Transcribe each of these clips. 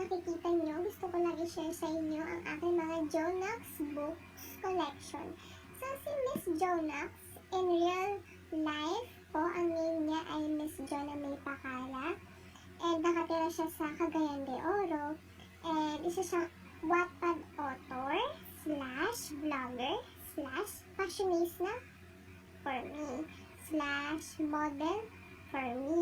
nakikita nyo, gusto ko lang i-share sa inyo ang aking mga Jonax books collection. So, si Miss Jonax, in real life po, ang name niya ay Miss Jona May Pacala. And nakatira siya sa Cagayan de Oro. And isa siyang Wattpad author, /vlogger, /fashionista for me, /model for me.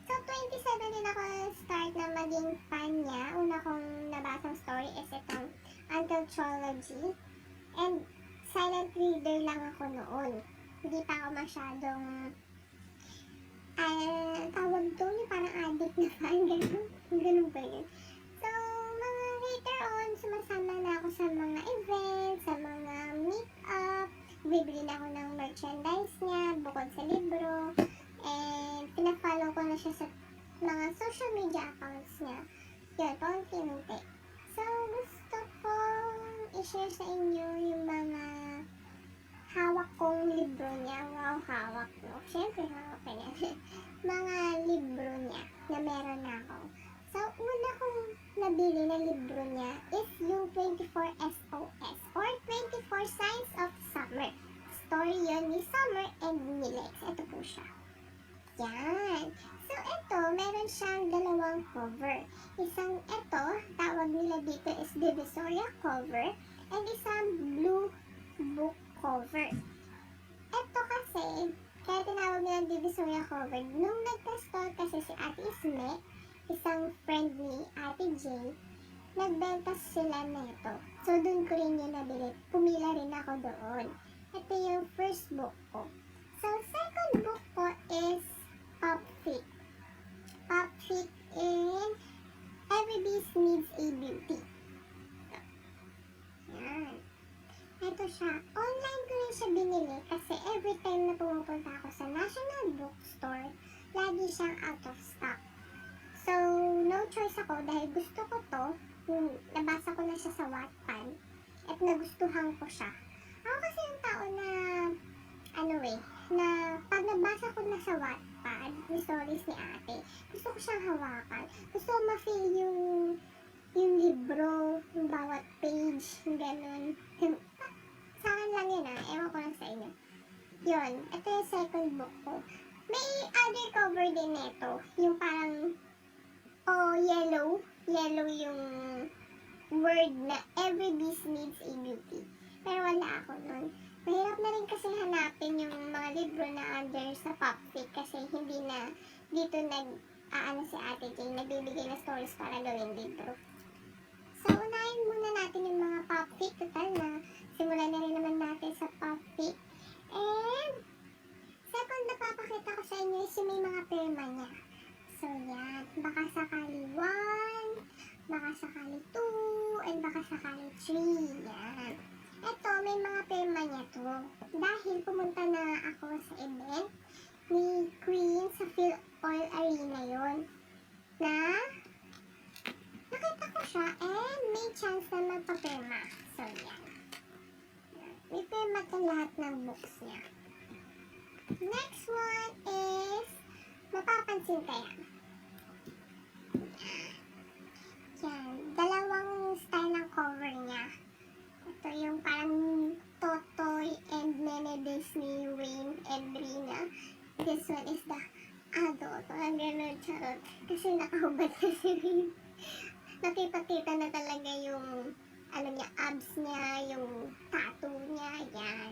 So, 27 din ako start na maging fan niya. Una kong nabasang story is itong Until Trilogy. And silent reader lang ako noon. Hindi pa ako masyadong tawag doon yung parang addict na fan. Ganun ba yun? So, mga later on, sumasama na ako sa mga events, sa mga meet-up. Bibili na ako ng merchandise niya, bukod sa libro. And pinafollow ko na siya sa mga social media accounts niya. Yun, paunti-unti. So, gusto kong i-share sa inyo yung mga hawak kong libro niya. Wow, hawak, no? Siyempre, hawak ka niya. Mga libro niya na meron na ako. So, una kong nabili na libro niya is yung 24 SOS or 24 Signs of Summer. Story yun ni Summer and ni Lex. Ito po siya. Yan. So, ito, meron siyang dalawang cover. Isang ito, tawag nila dito is Divisoria cover, and isang blue book cover. Ito kasi, kaya tinawag nila Divisoria cover, nung nagka-store kasi si Ate Isme, isang friend ni Ate Jay, nagbenta sila nito. So, dun ko rin yung nabili. Pumila rin ako doon. Ito yung first book ko. So, second book ko is Pop Fit. Pop Fit in Every Beast Needs a Beauty. Yan. Ito siya. Online ko rin siya binili kasi every time na pumupunta ako sa National Bookstore, lagi siyang out of stock. So, no choice ako dahil gusto ko to. Nabasa ko na siya sa Wattpad at nagustuhan ko siya. Ako kasi yung tao na na pag nabasa ko na sa Wattpad, yung stories ni ate, gusto ko siyang hawakan. Gusto ko ma-feel yung libro, yung bawat page, gano'n. Sa akin lang yun ewan ko lang sa inyo. Yun, ito yung second book ko. May other cover din nito, yung parang, yellow yung word na Every Beast Needs a Beauty. Pero wala ako nun. Mahirap na rin kasi hanapin yung mga libro na under sa Popfic kasi hindi na dito si Ate Jane, nagbibigay na stories para gawin libro. So, unahin muna natin yung mga Popfic. Total na, simulan na rin naman natin sa Popfic. And, second na papakita ko sa inyo is yung may mga pirma niya. So, yan. Baka sakali 1, baka sakali 2, and baka sakali 3. Yan. Ito, may mga pirma niya to. Dahil pumunta na ako sa event ni Queen sa Phil Oil Arena yon na nakita ko siya and may chance na magpapirma. So, yan. May pirma to lahat ng books niya. Next one is mapapansin ka yan. Yan. Dalawang style ng cover niya. Ito yung parang Totoy and Nene Disney, Wayne and Rina. This one is the adult. Ang gano'n, charot. Kasi nakahubad na si Wayne. Nakita-kita na talaga yung abs niya, yung tattoo niya, yan.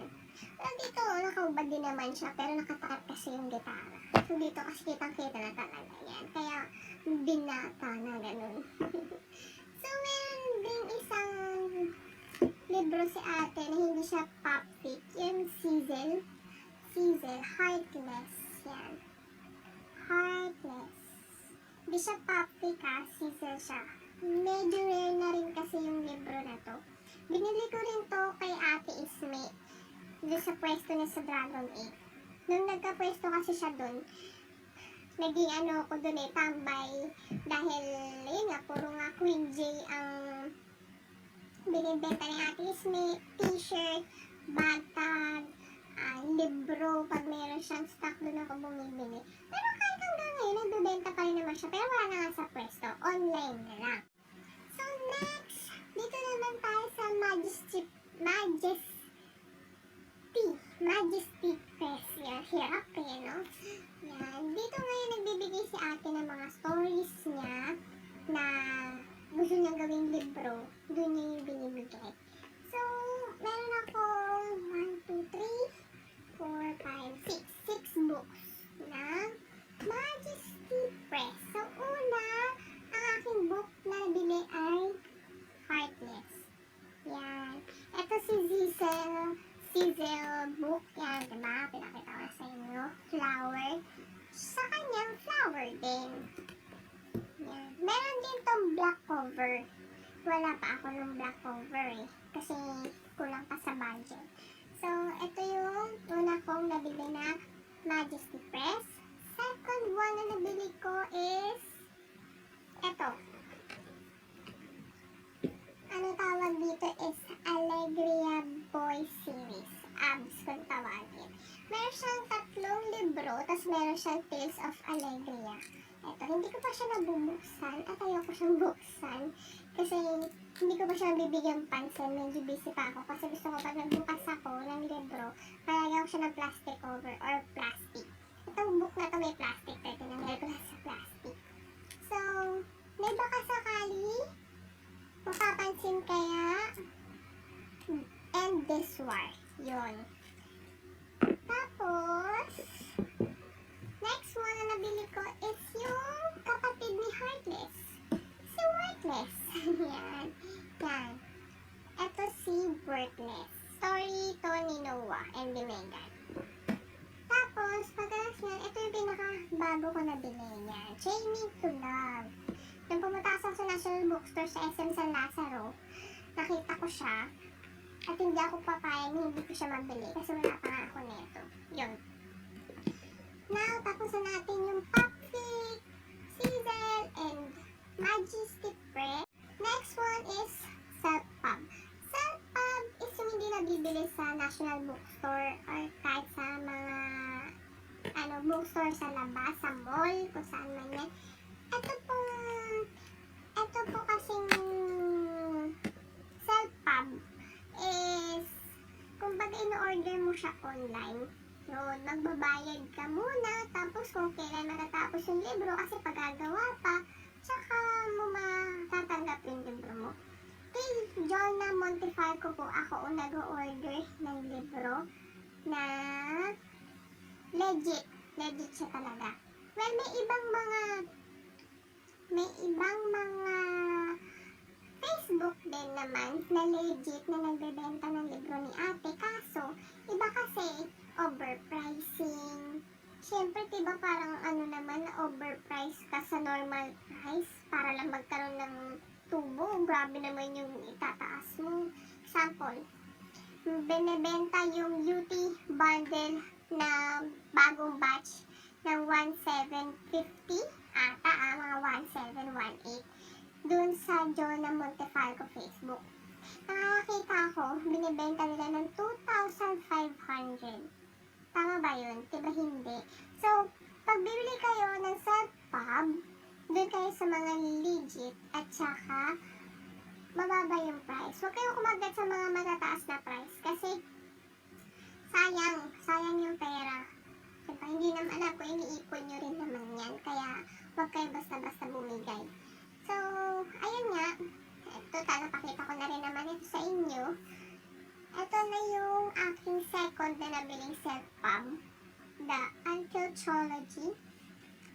Pero dito, nakahubad din naman siya, pero nakatakap kasi yung gitara. So dito kasi kitang-kita na talaga yan. Kaya binata na gano'n. So meron din isang libro si ate na hindi siya Popfic, yung Sizzle, Heartless, yan. Heartless. Hindi siya Popfic Sizzle siya. Medyo rare na rin kasi yung libro na to. Binili ko rin to kay Ate Isme, doon sa pwesto na sa Dragon 8. Nung nagka-pwesto kasi siya doon, naging ko doon tambay, dahil yun nga, puro nga Queen J ang binibenta ni Ate Isme, t-shirt, bag tag, libro. Pag meron siyang stock, doon ako bumibili. Pero kahit hanggang ngayon, nagbebenta pa rin naman siya. Pero wala na nga sa pwesto. Online na lang. So next, dito naman tayo sa Majesty Press. Yan, hirap eh, no? Yan. Dito ngayon nagbibigay si ate ng mga stories niya na gusto niyang gawing libro. Doon niya yung binibigay. So, meron ako 1, 2, 3, 4, 5, 6 books ng Majesty Press. So, una, ang aking book na nabili ay Heartless. Yan. Ito si Zizel book. Yan, diba? Pinakita ko sa inyo. Flower. Sa kanyang flower din. Yan. Meron din tong black cover. Wala pa ako ng black cover eh. Kasi kulang pa sa budget. So, ito yung una kong nabili na Majesty Press. Second one na nabili ko is ito. Ano tawag dito is Alegria Boy Series. ABS kung tawagin. Meron siyang 3 libro, tapos meron siyang Tales of Alegria. Ito, hindi ko pa siya nabubuksan at ayoko siyang buksan kasi hindi ko pa siya bibigyan pansin. Medyo busy pa ako kasi gusto ko pag nagbukas ako ng libro, palagyan ko siya ng plastic cover or plastic. Itong book na to may plastic, pero tinanggal ko lang sa plastic. So, may baka sakali mapapansin kaya End This War. Yun. Tapos, next one na nabili ko is yung kapatid ni Heartless. Si Worthless. Yan. Yan. Ito si Worthless. Story Tony Noah and the Megan. Tapos, pagkalas yan, ito yung pinaka-bago ko nabili niya. Chaining to Love. Nung pumunta ako sa National Bookstore sa SM San Lazaro, nakita ko siya. At hindi ako papayag, hindi ko siya mabili kasi wala pa nga ako nito. Yun. Now, tapos na natin yung Popfic, Zizel, and Majesty Press. Next one is Self-Pub. Self-Pub is yung hindi nabibili sa National Bookstore or kahit sa mga bookstore sa labas, sa mall, kung saan man yan. Ito po kasing Self-Pub is kumbaga in-order mo siya online. Yun, magbabayad ka muna, tapos kung kailan matatapos yung libro kasi pagagawa pa, tsaka mo matatanggap yung libro mo. Kay Jonah Montefiore po ako nag-order ng libro na legit siya talaga. Well, may ibang mga Facebook din naman na legit na nagbebenta ng libro ni ate. Kaso, iba kasi overpricing. Siyempre, diba parang naman na overprice ka sa normal price para lang magkaroon ng tubo. Grabe naman yung itataas mo. Example, binebenta yung UT bundle na bagong batch ng 1,750 ata, mga 1,718 dun sa Jonah Montefiore Facebook. Nakakita ko, binibenta nila ng 2,500. Tama ba yun? Diba hindi? So, pag bibili kayo ng Self-Pub, dun kayo sa mga legit at saka mababa yung price. Huwag kayong kumagat sa mga matataas na price kasi sayang yung pera. Diba? Hindi naman alam ko, iniipon nyo rin naman yan. Kaya huwag kayo basta-basta bumigay. So, ayun nga. Ito, napakita ko na rin naman ito sa inyo. Ito na yung aking second na nabiling Self-Pub. The Anthology.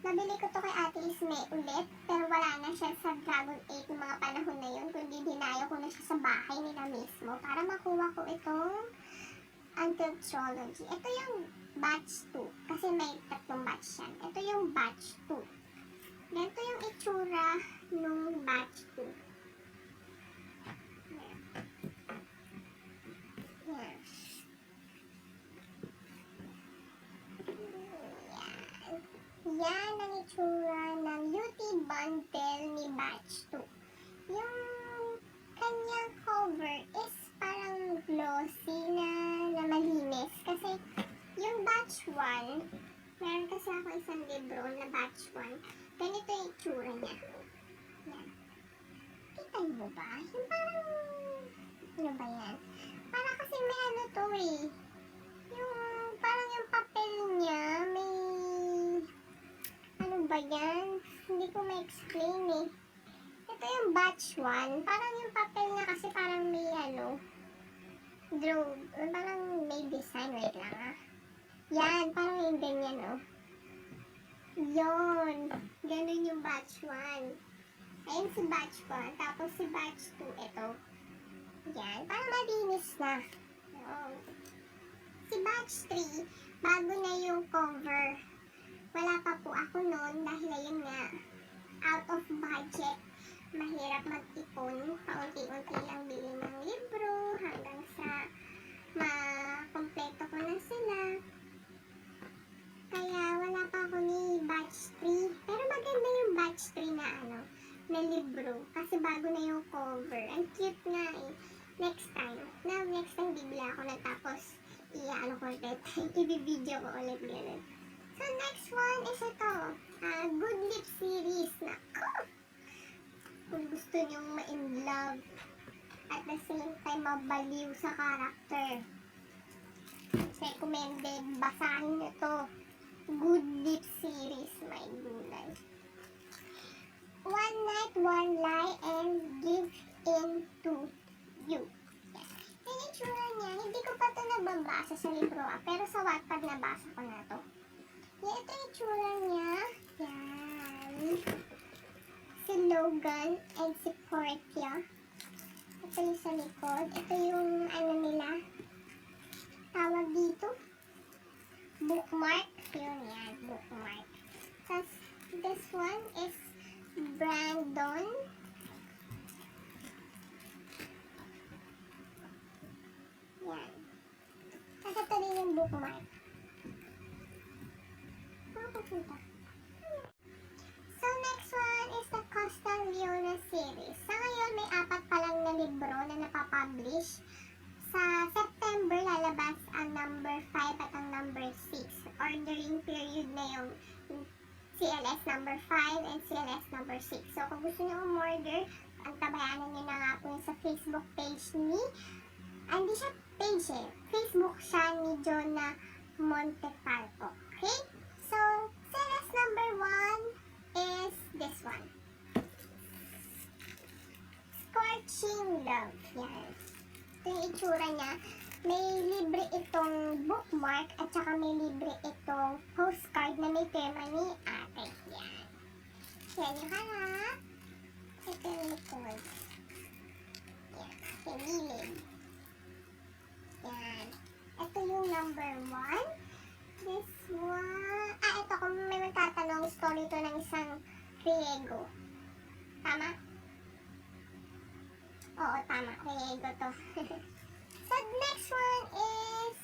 Nabili ko to kay Ate Isme ulit. Pero wala na siya sa Dragon 8 ng mga panahon na yun. Kundi dinayo ko na siya sa bahay nila mismo para makuha ko itong Anthology. Ito yung batch 2. Kasi may 3 batch yan. Ito yung batch 2. Ganito yung itsura nung batch 2. Yan. Yan. Yan ang itsura ng UT bundle ni batch 2. Yung kanyang cover is parang glossy na malinis kasi batch 1, meron kasi ako isang libro na batch 1. Ganito yung itsura niya. Yan. Kita mo ba? Yung parang, ano ba yan? Parang kasi may ano to eh. Yung, parang yung papel niya, may, ano ba yan? Hindi ko ma-explain eh. Ito yung batch 1. Parang yung papel niya kasi parang may ano, parang may design. Wait lang ah. Yan, parang yung ganyan oh. Yun. Ganun yung batch 1. Ayun si batch 1. Tapos si batch 2, ito. Yan, parang malinis na. Oh. Si batch 3, bago na yung cover. Wala pa po ako noon dahil ayun nga, out of budget. Mahirap mag-ipon. Paunti-unti lang bili ng libro hanggang sa makompleto ko na sila. Kaya wala pa ako ni batch 3. Pero maganda yung batch 3 na ano, na libro. Kasi bago na yung cover. Ang cute nga eh. Next time bibili ako na tapos i-ano ko ulit. I-video ko ulit ganun. So next one is ito. Good Lip series. Nako! Kung gusto nyong ma-in-love at the same time mabaliw sa character, recommended basahin ito. Good Lip series. My gulay. One Night, One Lie, and Give In To You. Yan. Yung itsura niya, hindi ko pa ito nababasa sa libro pero sa Wattpad nabasa ko na to. Yan, ito yung itsura niya. Yan. Si Logan and si Portia. Ito yung sa likod. Ito yung ano nila. Tawag dito. Bookmark. Yun yan, bookmark. Tapos this one is Brandon. Yan. Tapos ito rin yung bookmark. Makapunta. So next one is the Castiglione series. Sa ngayon may 4 pa lang na libro na napapublish. Sa September lalabas ang number 5 at ang number 6. Ordering period na yung CLS number 5 and CLS number 6. So kung gusto nyo umorder, ang tabayanan nyo na nga po sa Facebook page ni, hindi siya page eh, Facebook siya ni Jonah Montefalco. Okay? So, CLS number 1 is this one. Scorching Love. Yan. Ito yung itsura niya. May libre itong bookmark at saka may libre itong postcard na may tema ni ate. Yan. Yan yung harap. Ito yung likod. Yan. Yung gilid. Yan. Ito yung number 1. This one. Ito kung may magtatanong, story ito ng isang Riego. Tama? Oo, tama. Riego to. So, next one is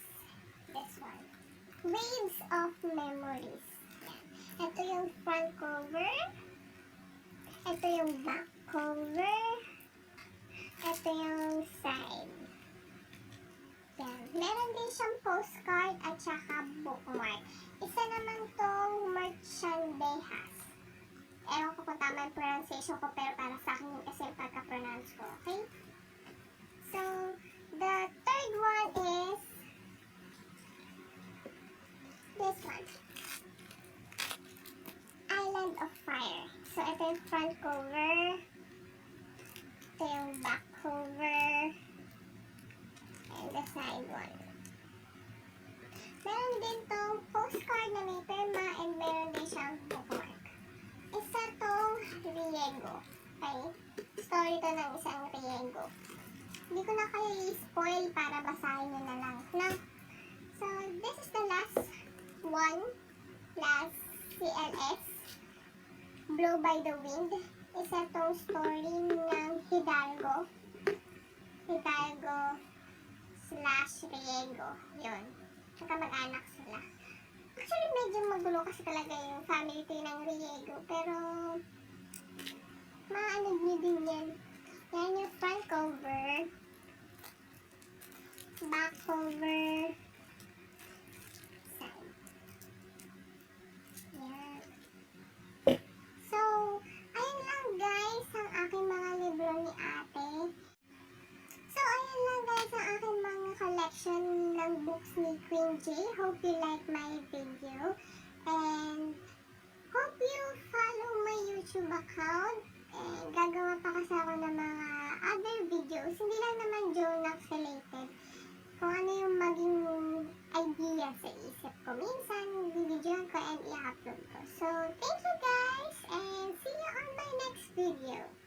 this one. Waves of Memories. Yan. Ito yung front cover. Ito yung back cover. Ito yung side. Yan. Meron din siyang postcard at saka bookmark. Isa naman tong merchandise. Ewan ko kung tama yung pronunciation ko pero para sa akin yung kasi pagka-pronounce ko. Okay? So, the third one is this one. Island of Fire. So, ito yung front cover. Ito yung back cover. And the side one. Meron din tong postcard na may tema and meron din siyang bookmark. Isa tong Riego. Okay? Story to ng isang Riego. Hindi ko na kayo i-spoil para basahin nyo na lang. No? So, this is the last one. Last CLS. Blow by the Wind. Isa tong story ng Hidalgo. Hidalgo / Riego. Yun. Magkamag-anak sila. Actually, medyo magulo kasi talaga yung family tree ng Riego. Pero, maano nyo din yan. Yan yung front cover. Back cover. Side. collection ng books ni Queen J. Hope you like my video. And hope you follow my YouTube account. And gagawa pa kasi ako ng mga other videos. Hindi lang naman Jonax related. Kung ano yung maging idea sa isip ko. Minsan, bibidyoan ko and i-upload ko. So, thank you guys and see you on my next video.